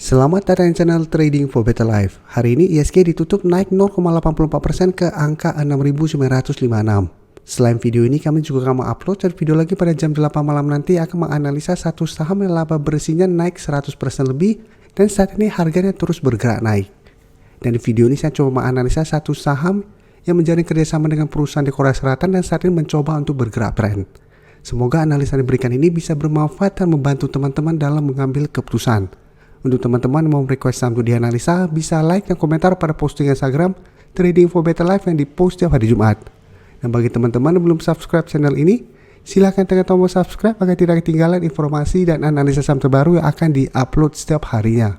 Selamat datang di channel Trading for Better Life. Hari ini ISG ditutup naik 0,84% ke angka 6.956. Selain video ini, kami juga akan mengupload video lagi pada jam 8 malam nanti akan menganalisa satu saham yang laba bersihnya naik 100% lebih dan saat ini harganya terus bergerak naik. Dan di video ini saya coba menganalisa satu saham yang menjalin kerjasama dengan perusahaan di Korea Selatan dan saat ini mencoba untuk bergerak trend. Semoga analisa yang diberikan ini bisa bermanfaat dan membantu teman-teman dalam mengambil keputusan. Untuk teman-teman yang mau request saham untuk dianalisa, bisa like dan komentar pada posting Instagram Trading for Better Life yang dipost setiap hari Jumat. Dan bagi teman-teman yang belum subscribe channel ini, silahkan tekan tombol subscribe agar tidak ketinggalan informasi dan analisa saham terbaru yang akan diupload setiap harinya.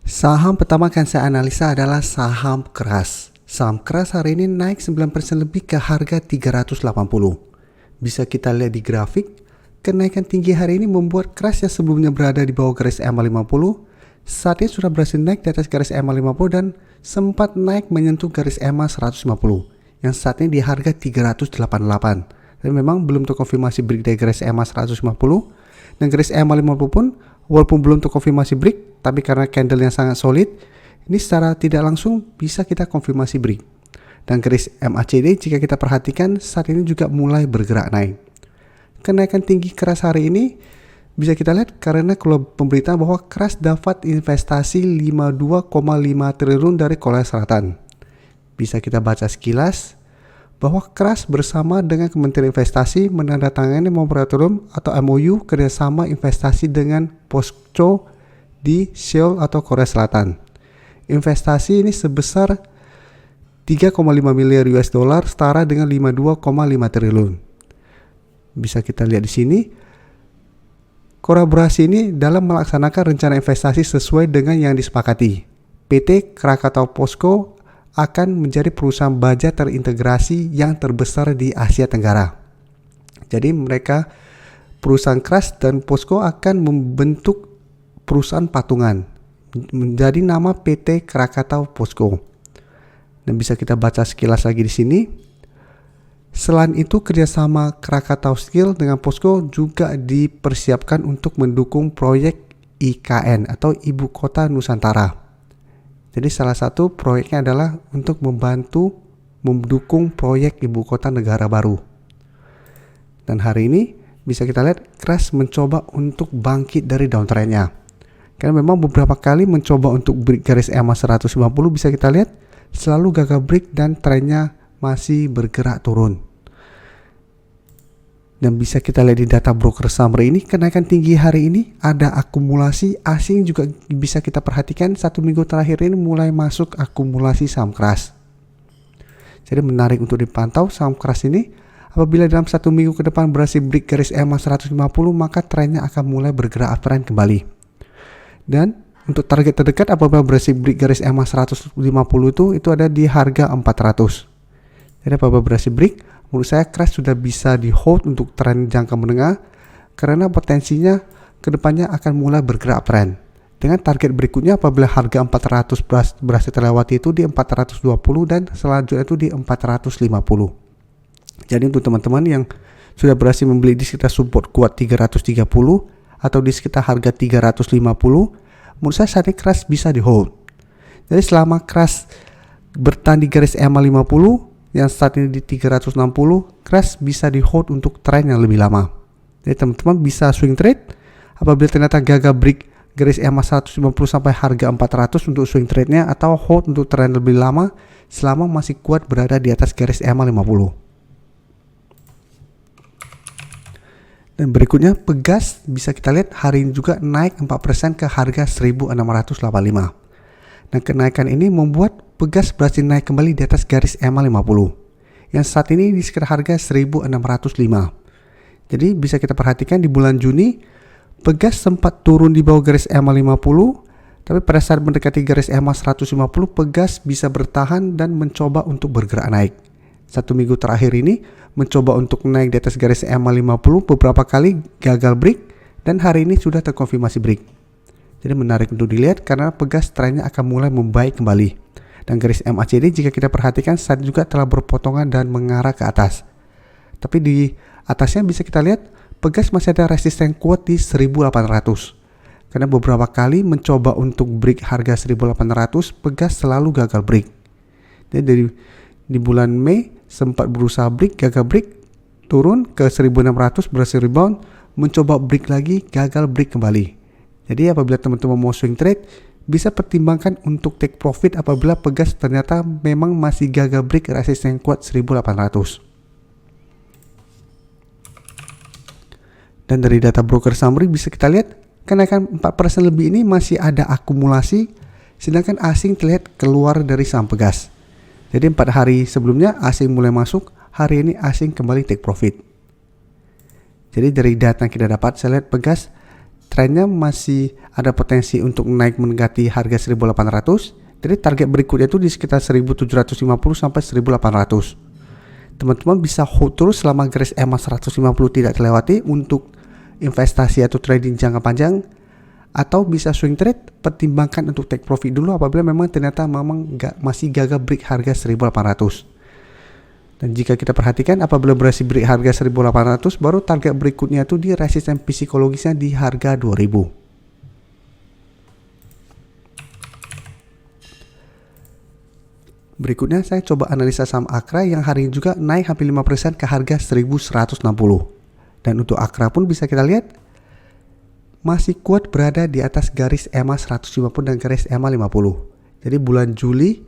Saham pertama akan saya analisa adalah saham keras. Saham keras hari ini naik 9% lebih ke harga 380. Bisa kita lihat di grafik, kenaikan tinggi hari ini membuat keras yang sebelumnya berada di bawah garis EMA 50, saat ini sudah berhasil naik di atas garis EMA 50 dan sempat naik menyentuh garis EMA 150 yang saat ini di harga 388. Dan memang belum terkonfirmasi break dari garis EMA 150 dan garis EMA 50 pun walaupun belum terkonfirmasi break, tapi karena candle yang sangat solid, ini secara tidak langsung bisa kita konfirmasi break. Dan garis MACD jika kita perhatikan saat ini juga mulai bergerak naik. Kenaikan tinggi keras hari ini bisa kita lihat karena kalau pemberitaan bahwa keras dapat investasi 52,5 triliun dari Korea Selatan. Bisa kita baca sekilas bahwa keras bersama dengan Kementerian Investasi menandatangani moratorium atau MOU kerjasama investasi dengan POSCO di Seoul atau Korea Selatan. Investasi ini sebesar 3,5 miliar US dollar setara dengan 52,5 triliun. Bisa kita lihat di sini. Kolaborasi ini dalam melaksanakan rencana investasi sesuai dengan yang disepakati. PT Krakatau POSCO akan menjadi perusahaan baja terintegrasi yang terbesar di Asia Tenggara. Jadi mereka perusahaan keras dan POSCO akan membentuk perusahaan patungan menjadi nama PT Krakatau POSCO. Dan bisa kita baca sekilas lagi di sini. Selain itu, kerjasama Krakatau Steel dengan POSCO juga dipersiapkan untuk mendukung proyek IKN atau Ibu Kota Nusantara. Jadi salah satu proyeknya adalah untuk membantu mendukung proyek Ibu Kota Negara baru. Dan hari ini bisa kita lihat keras mencoba untuk bangkit dari downtrendnya. Karena memang beberapa kali mencoba untuk break garis EMA 150 bisa kita lihat selalu gagal break dan trennya masih bergerak turun. Dan bisa kita lihat di data broker summary ini, kenaikan tinggi hari ini ada akumulasi asing juga bisa kita perhatikan satu minggu terakhir ini mulai masuk akumulasi saham keras. Jadi menarik untuk dipantau saham keras ini. Apabila dalam satu minggu ke depan berhasil break garis EMA 150 maka trennya akan mulai bergerak uptrend kembali. Dan untuk target terdekat apabila berhasil break garis EMA 150 itu ada di harga 400. Jadi apabila berhasil break, menurut saya keras sudah bisa di hold untuk tren jangka menengah karena potensinya kedepannya akan mulai bergerak uptrend. Dengan target berikutnya apabila harga 400 berhasil terlewati itu di 420 dan selanjutnya itu di 450. Jadi untuk teman-teman yang sudah berhasil membeli di sekitar support kuat 330 atau di sekitar harga 350, menurut saya saat ini keras bisa di hold. Jadi selama keras bertahan di garis EMA 50 yang saat ini di 360, keras bisa di hold untuk tren yang lebih lama. Jadi teman-teman bisa swing trade apabila ternyata gagal break garis EMA 150 sampai harga 400 untuk swing trade-nya atau hold untuk tren lebih lama selama masih kuat berada di atas garis EMA 50. Dan berikutnya Pegas bisa kita lihat hari ini juga naik 4% ke harga 1685. Dan kenaikan ini membuat Pegas berhasil naik kembali di atas garis EMA 50 yang saat ini di sekitar harga 1605. Jadi bisa kita perhatikan di bulan Juni Pegas sempat turun di bawah garis EMA 50, tapi pada saat mendekati garis EMA 150 Pegas bisa bertahan dan mencoba untuk bergerak naik. Satu minggu terakhir ini mencoba untuk naik di atas garis EMA 50 beberapa kali gagal break dan hari ini sudah terkonfirmasi break. Jadi menarik untuk dilihat karena Pegas trennya akan mulai membaik kembali. Dan garis MACD jika kita perhatikan saat juga telah berpotongan dan mengarah ke atas. Tapi di atasnya bisa kita lihat Pegas masih ada resisten kuat di 1800. Karena beberapa kali mencoba untuk break harga 1800, Pegas selalu gagal break. Jadi di bulan Mei sempat berusaha break, gagal break, turun ke 1600, berhasil rebound, mencoba break lagi, gagal break kembali. Jadi apabila teman-teman mau swing trade, bisa pertimbangkan untuk take profit apabila Pegas ternyata memang masih gagal break resisten yang kuat 1800. Dan dari data broker summary bisa kita lihat kenaikan 4% lebih ini masih ada akumulasi, sedangkan asing terlihat keluar dari saham Pegas. Jadi 4 hari sebelumnya asing mulai masuk, hari ini asing kembali take profit. Jadi dari data yang kita dapat, saya lihat Pegas trennya masih ada potensi untuk naik mendekati harga 1800. Jadi target berikutnya itu di sekitar 1750 sampai 1800. Teman-teman bisa hold terus selama garis EMA 150 tidak terlewati untuk investasi atau trading jangka panjang, atau bisa swing trade, pertimbangkan untuk take profit dulu apabila memang ternyata masih gagal break harga 1800. Dan jika kita perhatikan apabila berhasil break harga 1800, baru target berikutnya itu di resisten psikologisnya di harga 2000. Berikutnya saya coba analisa saham Akra yang hari ini juga naik hampir 5% ke harga 1160. Dan untuk Akra pun bisa kita lihat masih kuat berada di atas garis EMA 150 dan garis EMA 50. Jadi bulan Juli,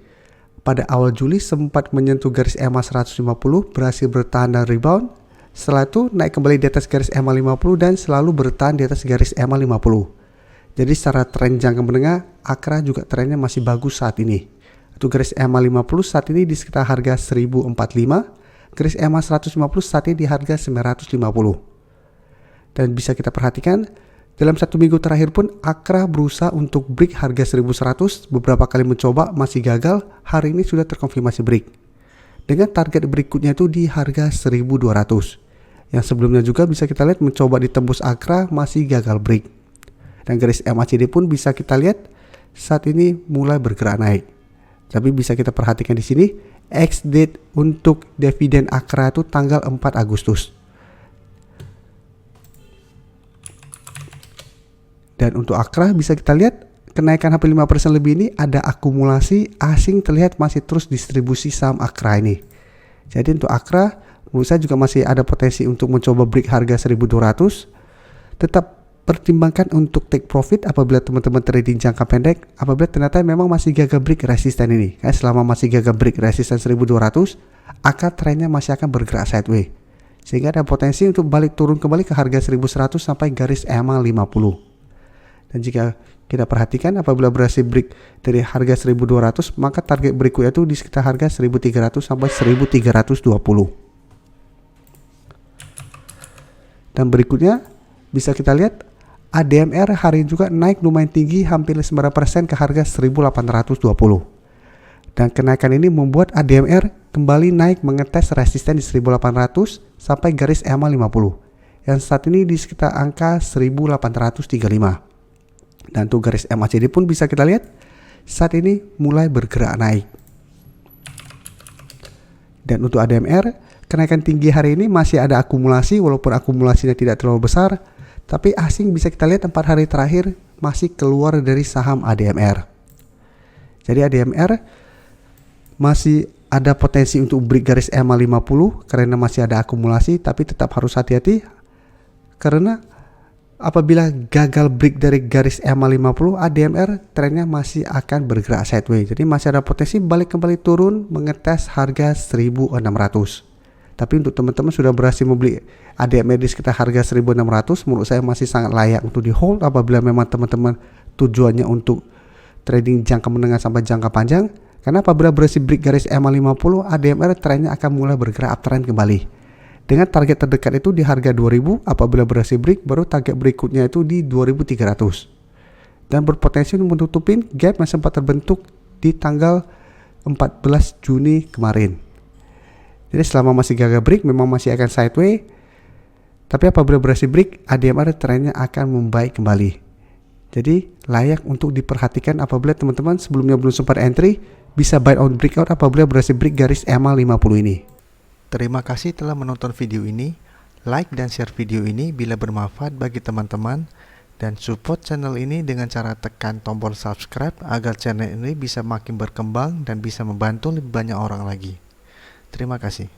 pada awal Juli sempat menyentuh garis EMA 150, berhasil bertahan dan rebound. Setelah itu naik kembali di atas garis EMA 50 dan selalu bertahan di atas garis EMA 50. Jadi secara tren jangka menengah, Akra juga trennya masih bagus saat ini. Untuk garis EMA 50 saat ini di sekitar harga 1045, garis EMA 150 saat ini di harga 950. Dan bisa kita perhatikan dalam 1 minggu terakhir pun Akra berusaha untuk break harga 1100, beberapa kali mencoba masih gagal, hari ini sudah terkonfirmasi break. Dengan target berikutnya itu di harga 1200. Yang sebelumnya juga bisa kita lihat mencoba ditembus Akra masih gagal break. Dan garis MACD pun bisa kita lihat saat ini mulai bergerak naik. Tapi bisa kita perhatikan di sini ex date untuk dividen Akra itu tanggal 4 Agustus. Dan untuk Akra bisa kita lihat kenaikan hampir 5% lebih ini ada akumulasi, asing terlihat masih terus distribusi saham Akra ini. Jadi untuk Akra menurut saya juga masih ada potensi untuk mencoba break harga 1200. Tetap pertimbangkan untuk take profit apabila teman-teman trading jangka pendek, apabila ternyata memang masih gagal break resisten ini. Karena selama masih gagal break resisten 1200, Akra trennya masih akan bergerak sideways. Sehingga ada potensi untuk balik turun kembali ke harga 1100 sampai garis EMA 50. Dan jika kita perhatikan apabila berhasil break dari harga 1200, maka target berikutnya itu di sekitar harga 1300 sampai 1320. Dan berikutnya bisa kita lihat ADMR hari ini juga naik lumayan tinggi hampir 9% ke harga 1820. Dan kenaikan ini membuat ADMR kembali naik mengetes resisten di 1800 sampai garis EMA 50 yang saat ini di sekitar angka 1835. Dan untuk garis MACD pun bisa kita lihat saat ini mulai bergerak naik. Dan untuk ADMR, kenaikan tinggi hari ini masih ada akumulasi, walaupun akumulasinya tidak terlalu besar, tapi asing bisa kita lihat 4 hari terakhir masih keluar dari saham ADMR. Jadi ADMR masih ada potensi untuk break garis EMA 50 karena masih ada akumulasi, tapi tetap harus hati-hati karena apabila gagal break dari garis EMA 50, ADMR trennya masih akan bergerak sideways. Jadi masih ada potensi balik kembali turun mengetes harga 1600. Tapi untuk teman-teman sudah berhasil membeli ADMR di sekitar harga 1600, menurut saya masih sangat layak untuk di hold apabila memang teman-teman tujuannya untuk trading jangka menengah sampai jangka panjang. Karena apabila berhasil break garis EMA 50, ADMR trennya akan mulai bergerak uptrend kembali. Dengan target terdekat itu di harga 2000, apabila berhasil break, baru target berikutnya itu di 2300. Dan berpotensi untuk menutupin gap yang sempat terbentuk di tanggal 14 Juni kemarin. Jadi selama masih gagal break, memang masih akan sideways. Tapi apabila berhasil break, ADMR trennya akan membaik kembali. Jadi layak untuk diperhatikan apabila teman-teman sebelumnya belum sempat entry, bisa buy on breakout apabila berhasil break garis EMA 50 ini. Terima kasih telah menonton video ini. Like dan share video ini bila bermanfaat bagi teman-teman. Dan support channel ini dengan cara tekan tombol subscribe agar channel ini bisa makin berkembang dan bisa membantu lebih banyak orang lagi. Terima kasih.